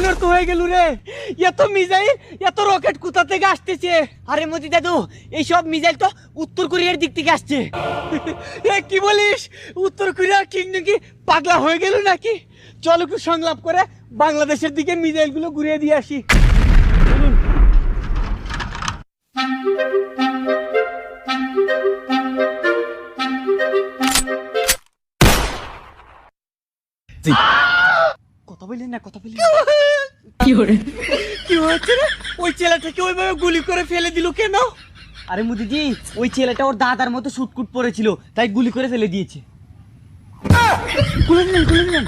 অনর্থ হয়ে গেল রে। এত মিসাইল এত রকেট কোথা থেকে আসতেছে? আরে মোদি দাদু, এইসব মিসাইল তো উত্তর কোরিয়ার দিক থেকে আসছে। এ কি বলিস? উত্তর কোরিয়ার কিং নাকি পাগলা হয়ে গেল নাকি? চল একটু সংলাপ করে বাংলাদেশের দিকে মিসাইল গুলো ঘুরিয়ে দিয়ে আসি। কথা বললেন না, কথা বললেন কি হচ্ছে রে? ওই ছেলেটাকে ওইভাবে গুলি করে ফেলে দিল কেন? আরে মুদিজি, ওই ছেলেটা ওর দাদার মতো শুটকুট পড়েছিল, তাই গুলি করে ফেলে দিয়েছে। খুলে দিলেন, খুলে দিলেন।